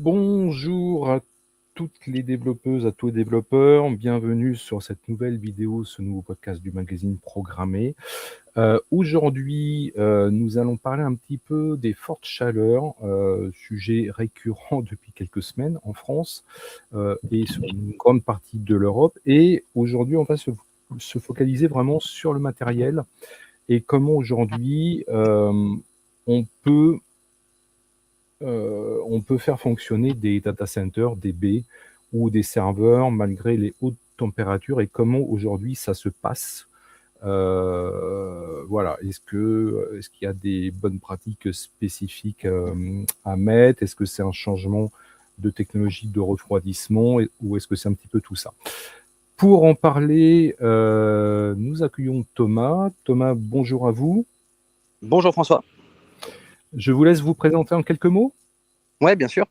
Bonjour à toutes les développeuses, à tous les développeurs. Bienvenue sur cette nouvelle vidéo, ce nouveau podcast du magazine Programmé. Aujourd'hui, nous allons parler un petit peu des fortes chaleurs, sujet récurrent depuis quelques semaines en France et sur une grande partie de l'Europe. Et aujourd'hui, on va se focaliser vraiment sur le matériel et comment aujourd'hui on peut faire fonctionner des data centers, des baies ou des serveurs malgré les hautes températures et comment aujourd'hui ça se passe. Voilà. Est-ce qu'il y a des bonnes pratiques spécifiques à mettre? Est-ce que c'est un changement de technologie de refroidissement ou est-ce que c'est un petit peu tout ça? Pour en parler, nous accueillons Thomas. Thomas, bonjour à vous. Bonjour François. Je vous laisse vous présenter en quelques mots. Oui, bien sûr.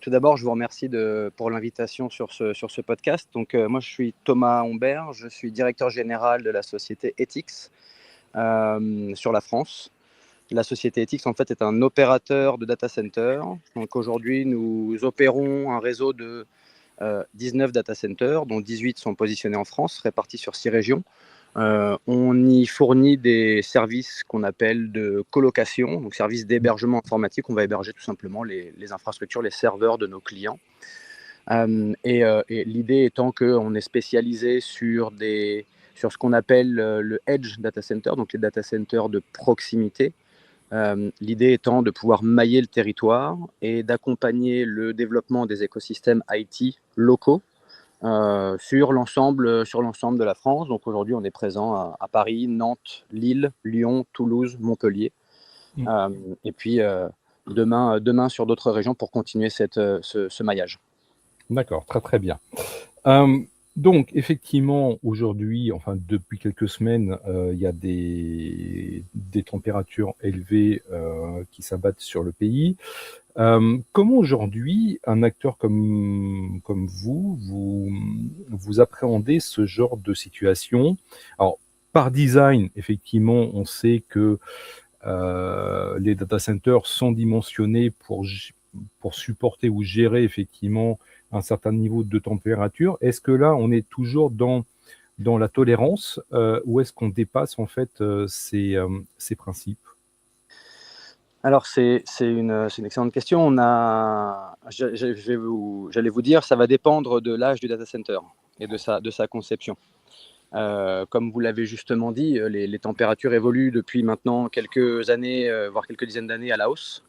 Tout d'abord, je vous remercie pour l'invitation sur ce podcast. Donc, moi, je suis Thomas Humbert, je suis directeur général de la société Ethics sur la France. La société Ethics, en fait, est un opérateur de data center. Donc, aujourd'hui, nous opérons un réseau de 19 data centers, dont 18 sont positionnés en France, répartis sur 6 régions. On y fournit des services qu'on appelle de colocation, donc services d'hébergement informatique. On va héberger tout simplement les infrastructures, les serveurs de nos clients. Et l'idée étant qu'on est spécialisé sur ce qu'on appelle le Edge Data Center, donc les data centers de proximité. L'idée étant de pouvoir mailler le territoire et d'accompagner le développement des écosystèmes IT locaux sur l'ensemble de la France. Donc aujourd'hui, on est présent à Paris, Nantes, Lille, Lyon, Toulouse, Montpellier. Et puis demain sur d'autres régions pour continuer ce maillage. D'accord, très très bien. Donc, effectivement, aujourd'hui, enfin depuis quelques semaines, il y a des températures élevées qui s'abattent sur le pays. Comment aujourd'hui, un acteur comme vous appréhendez ce genre de situation? Alors, par design, effectivement, on sait que les data centers sont dimensionnés pour supporter ou gérer effectivement un certain niveau de température. Est-ce que là, on est toujours dans la tolérance ou est-ce qu'on dépasse en fait ces principes? Alors c'est une excellente question. J'allais vous dire, ça va dépendre de l'âge du data center et de sa conception. Comme vous l'avez justement dit, les températures évoluent depuis maintenant quelques années, voire quelques dizaines d'années à la hausse.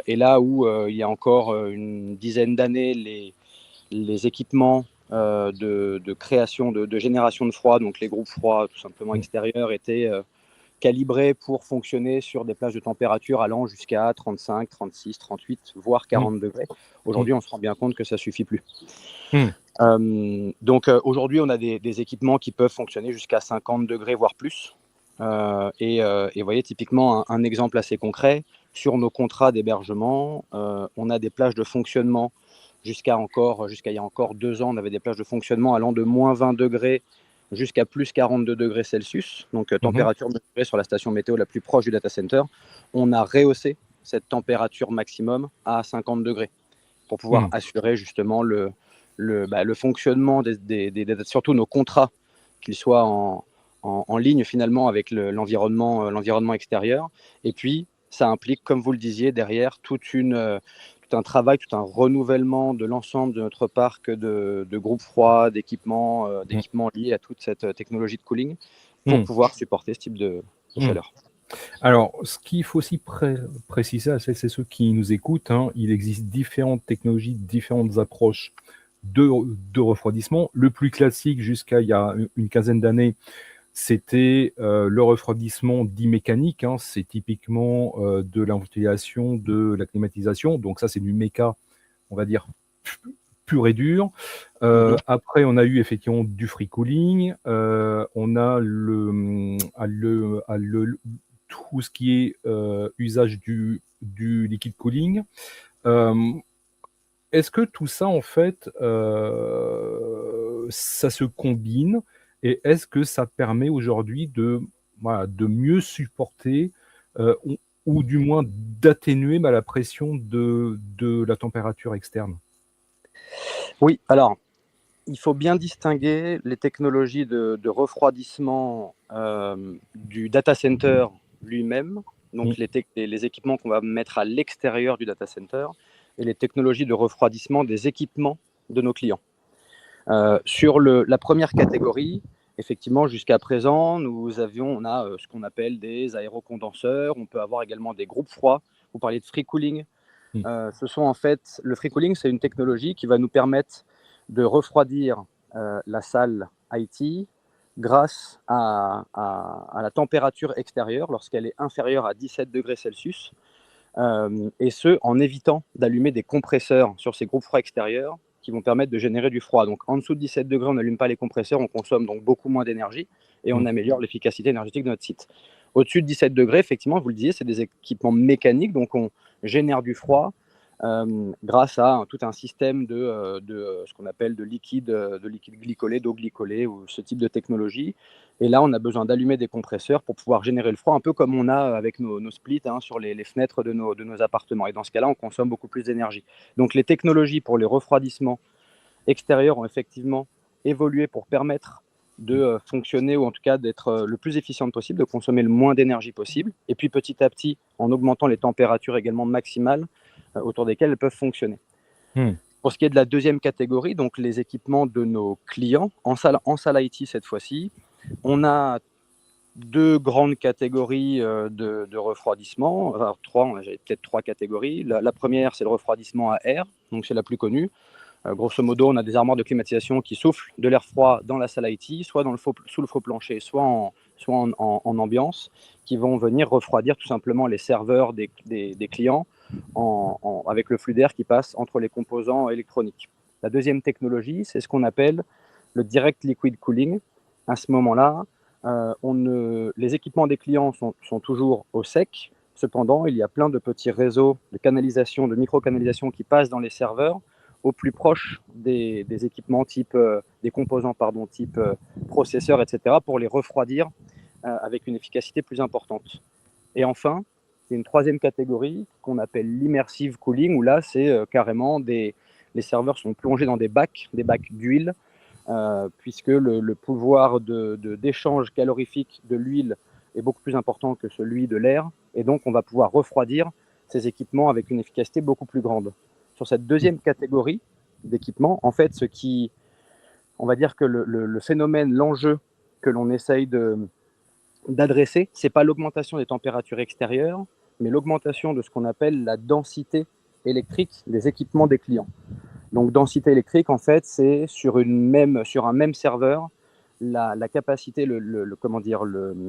Et là où il y a encore une dizaine d'années, les équipements de création, de génération de froid, donc les groupes froids tout simplement extérieurs, étaient calibrés pour fonctionner sur des plages de température allant jusqu'à 35, 36, 38, voire Mmh. 40 degrés. Mmh. Aujourd'hui, on se rend bien compte que ça ne suffit plus. Mmh. Donc aujourd'hui, on a des équipements qui peuvent fonctionner jusqu'à 50 degrés, voire plus. Et vous voyez, typiquement, un exemple assez concret, sur nos contrats d'hébergement, on a des plages de fonctionnement jusqu'à il y a encore 2 ans, on avait des plages de fonctionnement allant de moins 20 degrés jusqu'à plus 42 degrés Celsius, donc Mmh. température mesurée sur la station météo la plus proche du data center. On a rehaussé cette température maximum à 50 degrés pour pouvoir Mmh. assurer justement le fonctionnement surtout nos contrats, qu'ils soient en ligne finalement avec l'environnement extérieur. Et puis, ça implique, comme vous le disiez, derrière tout un travail, tout un renouvellement de l'ensemble de notre parc de groupes froids, Mmh. d'équipements liés à toute cette technologie de cooling pour Mmh. pouvoir supporter ce type de Mmh. chaleur. Alors, ce qu'il faut aussi préciser à ceux qui nous écoutent, hein, il existe différentes technologies, différentes approches de refroidissement. Le plus classique jusqu'à il y a une quinzaine d'années, c'était le refroidissement dit mécanique, hein. C'est typiquement de la ventilation, de la climatisation. Donc ça, c'est du méca, on va dire, pur et dur. Mhm. Après, on a eu effectivement du free cooling. On a tout ce qui est usage du liquid cooling. Euh, Est-ce que tout ça, en fait, ça se combine et est-ce que ça permet aujourd'hui voilà, de mieux supporter? ou du moins d'atténuer la pression de la température externe? Oui, alors, il faut bien distinguer les technologies de refroidissement du data center lui-même, Mmh. donc les équipements qu'on va mettre à l'extérieur du data center, et les technologies de refroidissement des équipements de nos clients. Sur la première catégorie, effectivement, jusqu'à présent, on a ce qu'on appelle des aérocondenseurs, on peut avoir également des groupes froids. Vous parliez de free cooling. Mmh. Le free cooling, c'est une technologie qui va nous permettre de refroidir la salle IT grâce à la température extérieure lorsqu'elle est inférieure à 17 degrés Celsius, et ce, en évitant d'allumer des compresseurs sur ces groupes froids extérieurs qui vont permettre de générer du froid. Donc en dessous de 17 degrés, on n'allume pas les compresseurs, on consomme donc beaucoup moins d'énergie et on Mmh. améliore l'efficacité énergétique de notre site. Au-dessus de 17 degrés, effectivement, vous le disiez, c'est des équipements mécaniques, donc on génère du froid grâce à tout un système de ce qu'on appelle de liquide glycolé, d'eau glycolée ou ce type de technologie. Et là, on a besoin d'allumer des compresseurs pour pouvoir générer le froid, un peu comme on a avec nos splits sur les fenêtres de nos appartements. Et dans ce cas-là, on consomme beaucoup plus d'énergie. Donc les technologies pour les refroidissements extérieurs ont effectivement évolué pour permettre de fonctionner, ou en tout cas d'être le plus efficiente possible, de consommer le moins d'énergie possible. Et puis petit à petit, en augmentant les températures également maximales autour desquelles elles peuvent fonctionner. Mmh. Pour ce qui est de la deuxième catégorie, donc les équipements de nos clients, en salle IT cette fois-ci, on a deux grandes catégories de refroidissement. Alors, j'ai peut-être trois catégories. La première, c'est le refroidissement à air, donc c'est la plus connue. Grosso modo, on a des armoires de climatisation qui soufflent de l'air froid dans la salle IT, soit sous le faux plancher, soit en ambiance, qui vont venir refroidir tout simplement les serveurs des clients avec le flux d'air qui passe entre les composants électroniques. La deuxième technologie, c'est ce qu'on appelle le direct liquid cooling. À ce moment-là, les équipements des clients sont toujours au sec. Cependant, il y a plein de petits réseaux de canalisation, de micro-canalisation qui passent dans les serveurs au plus proche des équipements des composants type processeurs, etc., pour les refroidir avec une efficacité plus importante. Et enfin, il y a une troisième catégorie qu'on appelle l'immersive cooling, où là, c'est carrément les serveurs sont plongés dans des bacs d'huile, puisque le pouvoir d'échange calorifique de l'huile est beaucoup plus important que celui de l'air, et donc on va pouvoir refroidir ces équipements avec une efficacité beaucoup plus grande. Sur cette deuxième catégorie d'équipements, en fait, on va dire que le phénomène, l'enjeu que l'on essaye d'adresser, c'est pas l'augmentation des températures extérieures, mais l'augmentation de ce qu'on appelle la densité électrique des équipements des clients. Donc densité électrique, en fait, c'est sur un même serveur, la capacité,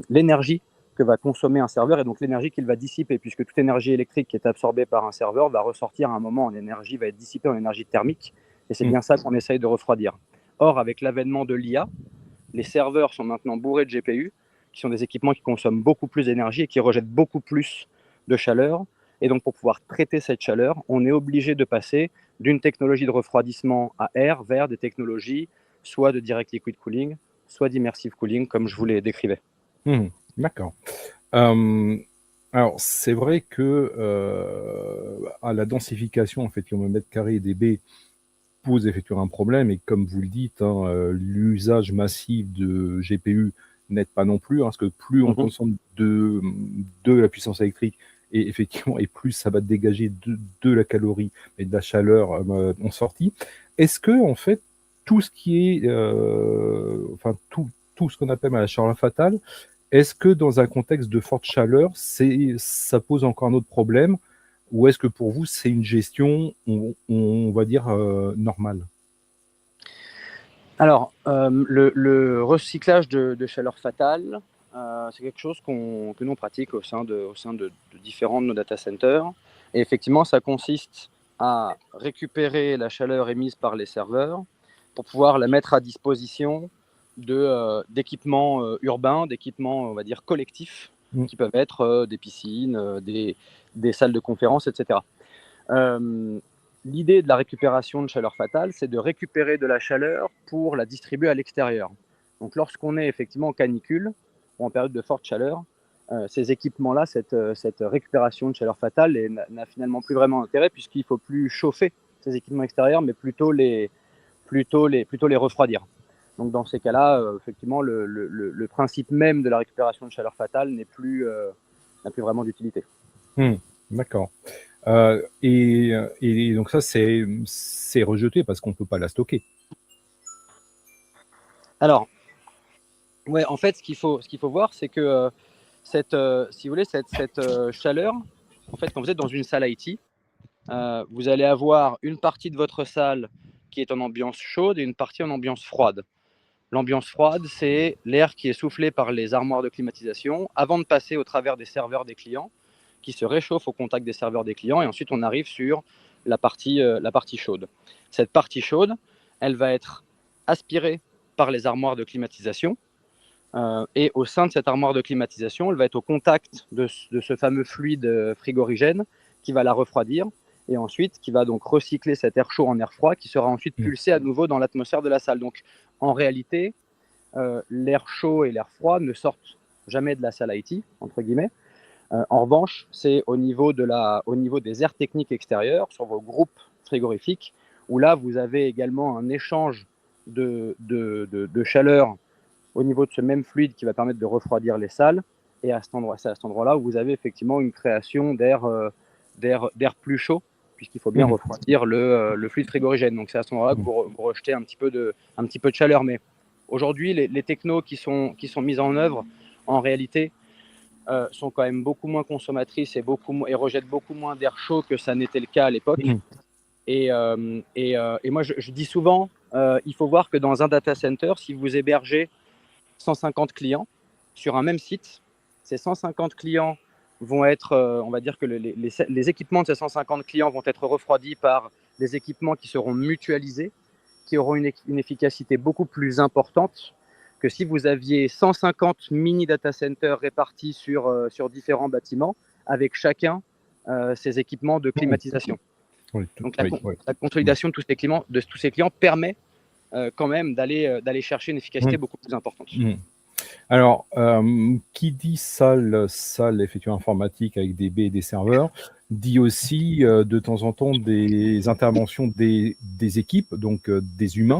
l'énergie que va consommer un serveur, et donc l'énergie qu'il va dissiper, puisque toute énergie électrique qui est absorbée par un serveur va ressortir à un moment en énergie, va être dissipée en énergie thermique, et c'est Mmh. bien ça qu'on essaye de refroidir. Or, avec l'avènement de l'IA, les serveurs sont maintenant bourrés de GPU, qui sont des équipements qui consomment beaucoup plus d'énergie et qui rejettent beaucoup plus de chaleur. Et donc, pour pouvoir traiter cette chaleur, on est obligé de passer d'une technologie de refroidissement à air vers des technologies soit de direct liquid cooling, soit d'immersive cooling, comme je vous les décrivais. Mmh. D'accord. Hem, alors c'est vrai que, à la densification effectivement au mètre carré des baies pose effectivement un problème et comme vous le dites, hein, l'usage massif de GPU n'aide pas non plus, hein, parce que plus on Mhm. consomme de la puissance électrique et effectivement et plus ça va dégager de la calorie et de la chaleur, en sortie. Est-ce que en fait, tout ce qui est, enfin tout ce qu'on appelle la chaleur fatale, est-ce que dans un contexte de forte chaleur, ça pose encore un autre problème? Ou est-ce que pour vous, c'est une gestion, on va dire, normale? Alors, le recyclage de chaleur fatale, c'est quelque chose que nous on pratique au sein de différents de nos data centers. Et effectivement, ça consiste à récupérer la chaleur émise par les serveurs pour pouvoir la mettre à disposition d'équipements urbains, d'équipements, on va dire, collectifs, Mmh. qui peuvent être des piscines, des salles de conférence, etc. Euh, L'idée de la récupération de chaleur fatale, c'est de récupérer de la chaleur pour la distribuer à l'extérieur. Donc lorsqu'on est effectivement en canicule ou en période de forte chaleur, ces équipements-là, cette récupération de chaleur fatale n'a finalement plus vraiment d'intérêt puisqu'il ne faut plus chauffer ces équipements extérieurs, mais plutôt les refroidir. Donc dans ces cas-là, effectivement, le principe même de la récupération de chaleur fatale n'a plus vraiment d'utilité. D'accord. Et donc ça, c'est rejeté parce qu'on ne peut pas la stocker. Alors, ouais, en fait, ce qu'il faut voir, c'est que si vous voulez, cette chaleur, en fait, quand vous êtes dans une salle IT, vous allez avoir une partie de votre salle qui est en ambiance chaude et une partie en ambiance froide. L'ambiance froide, c'est l'air qui est soufflé par les armoires de climatisation avant de passer au travers des serveurs des clients, qui se réchauffe au contact des serveurs des clients, et ensuite on arrive sur la partie chaude. Cette partie chaude, elle va être aspirée par les armoires de climatisation, et au sein de cette armoire de climatisation, elle va être au contact de ce fameux fluide frigorigène qui va la refroidir, et ensuite qui va donc recycler cet air chaud en air froid qui sera ensuite pulsé à nouveau dans l'atmosphère de la salle. Donc en réalité, l'air chaud et l'air froid ne sortent jamais de la salle IT, entre guillemets. En revanche, c'est au niveau des aires techniques extérieures, sur vos groupes frigorifiques, où là, vous avez également un échange de chaleur au niveau de ce même fluide qui va permettre de refroidir les salles. Et c'est à cet endroit-là où vous avez effectivement une création d'air plus chaud, puisqu'il faut bien refroidir le fluide frigorigène. Donc c'est à ce moment-là que vous rejetez un petit peu de chaleur. Mais aujourd'hui, les technos qui sont mises en œuvre, en réalité, sont quand même beaucoup moins consommatrices et rejettent beaucoup moins d'air chaud que ça n'était le cas à l'époque. Et moi, je dis souvent, il faut voir que dans un data center, si vous hébergez 150 clients sur un même site, ces 150 clients vont être, on va dire que les équipements de ces 150 clients vont être refroidis par des équipements qui seront mutualisés, qui auront une efficacité beaucoup plus importante que si vous aviez 150 mini data centers répartis sur différents bâtiments, avec chacun ses équipements de climatisation. Donc la consolidation de tous ces clients permet quand même d'aller chercher une efficacité beaucoup plus importante. Alors, qui dit salle effectivement informatique avec des baies et des serveurs, dit aussi de temps en temps des interventions des équipes, donc des humains.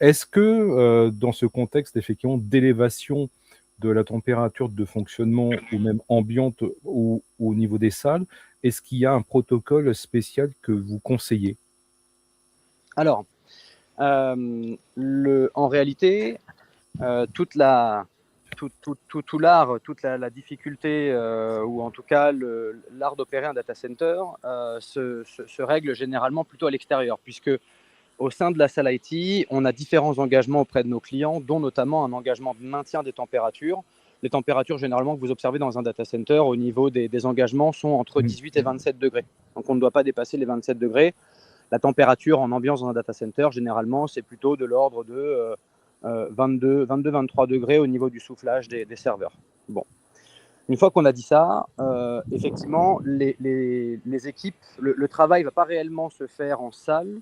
Est-ce que dans ce contexte effectivement d'élévation de la température de fonctionnement ou même ambiante au niveau des salles, est-ce qu'il y a un protocole spécial que vous conseillez? Alors, en réalité, tout l'art, toute la difficulté, ou en tout cas l'art d'opérer un data center se règle généralement plutôt à l'extérieur, puisque au sein de la salle IT, on a différents engagements auprès de nos clients, dont notamment un engagement de maintien des températures. Les températures généralement que vous observez dans un data center au niveau des engagements sont entre 18 et 27 degrés. Donc on ne doit pas dépasser les 27 degrés. La température en ambiance dans un data center, généralement, c'est plutôt de l'ordre de 22-23 degrés au niveau du soufflage des serveurs. Bon. Une fois qu'on a dit ça, effectivement, les équipes, le travail ne va pas réellement se faire en salle.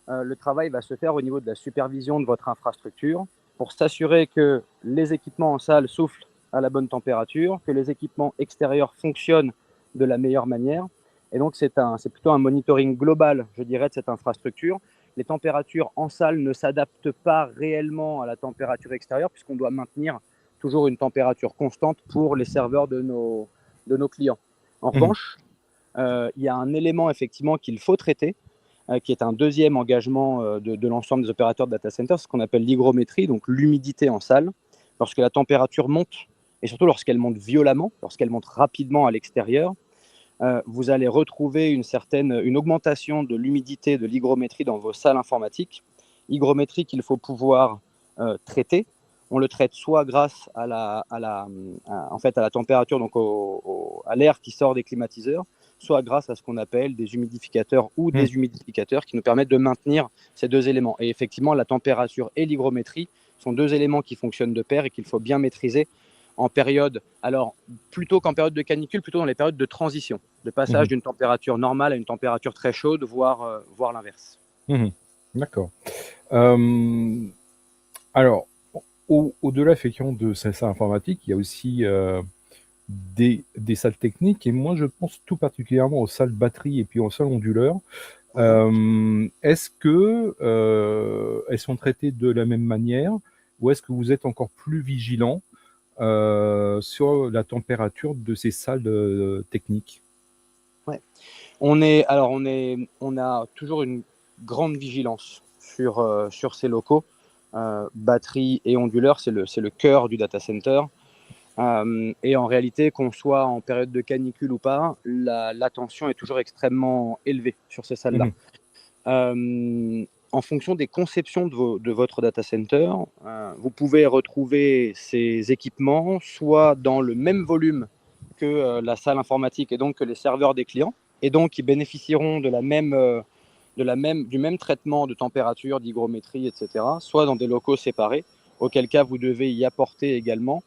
Le travail va se faire au niveau de la supervision de votre infrastructure pour s'assurer que les équipements en salle soufflent à la bonne température, que les équipements extérieurs fonctionnent de la meilleure manière. Et donc, c'est plutôt un monitoring global, je dirais, de cette infrastructure. Les températures en salle ne s'adaptent pas réellement à la température extérieure puisqu'on doit maintenir toujours une température constante pour les serveurs de nos clients. En revanche, il y a un élément effectivement qu'il faut traiter, qui est un deuxième engagement de l'ensemble des opérateurs de data center, ce qu'on appelle l'hygrométrie, donc l'humidité en salle. Lorsque la température monte, et surtout lorsqu'elle monte violemment, lorsqu'elle monte rapidement à l'extérieur, vous allez retrouver une augmentation de l'humidité de l'hygrométrie dans vos salles informatiques. Hygrométrie qu'il faut pouvoir traiter. On le traite soit grâce à la température, donc à l'air qui sort des climatiseurs, soit grâce à ce qu'on appelle des humidificateurs ou des humidificateurs qui nous permettent de maintenir ces deux éléments. Et effectivement, la température et l'hygrométrie sont deux éléments qui fonctionnent de pair et qu'il faut bien maîtriser en période, alors plutôt qu'en période de canicule, plutôt dans les périodes de transition, de passage d'une température normale à une température très chaude, voire l'inverse. D'accord. Alors, au-delà effectivement de ces salles informatiques, il y a aussi des salles techniques, et moi je pense tout particulièrement aux salles batterie et puis aux salles onduleurs. Est-ce que elles sont traitées de la même manière, ou est-ce que vous êtes encore plus vigilant sur la température de ces salles techniques? Ouais. On a toujours une grande vigilance sur ces locaux. Batterie et onduleur, c'est le cœur du data center. Et en réalité, qu'on soit en période de canicule ou pas, la tension est toujours extrêmement élevée sur ces salles-là. En fonction des conceptions de votre data center, vous pouvez retrouver ces équipements soit dans le même volume que la salle informatique et donc que les serveurs des clients, et donc ils bénéficieront du même traitement de température, d'hygrométrie, etc., soit dans des locaux séparés, auquel cas vous devez y apporter également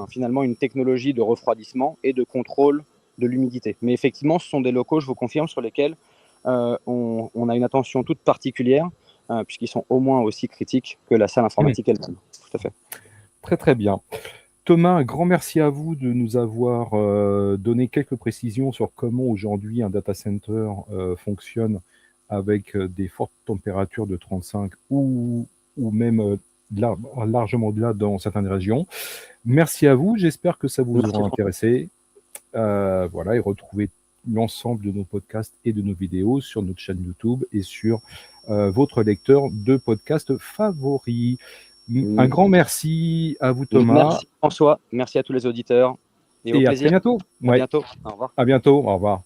finalement une technologie de refroidissement et de contrôle de l'humidité. Mais effectivement, ce sont des locaux, je vous confirme, sur lesquels on a une attention toute particulière, puisqu'ils sont au moins aussi critiques que la salle informatique elle-même. Tout à fait. Très très bien. Thomas, un grand merci à vous de nous avoir donné quelques précisions sur comment aujourd'hui un data center fonctionne avec des fortes températures de 35 ou même largement au-delà dans certaines régions. Merci à vous, j'espère que ça vous aura intéressé. Voilà, et retrouvez l'ensemble de nos podcasts et de nos vidéos sur notre chaîne YouTube et sur votre lecteur de podcasts favoris. Un grand merci à vous, Thomas. Merci François, merci à tous les auditeurs. Et au à plaisir. très bientôt. À bientôt. Au revoir. À bientôt. Au revoir.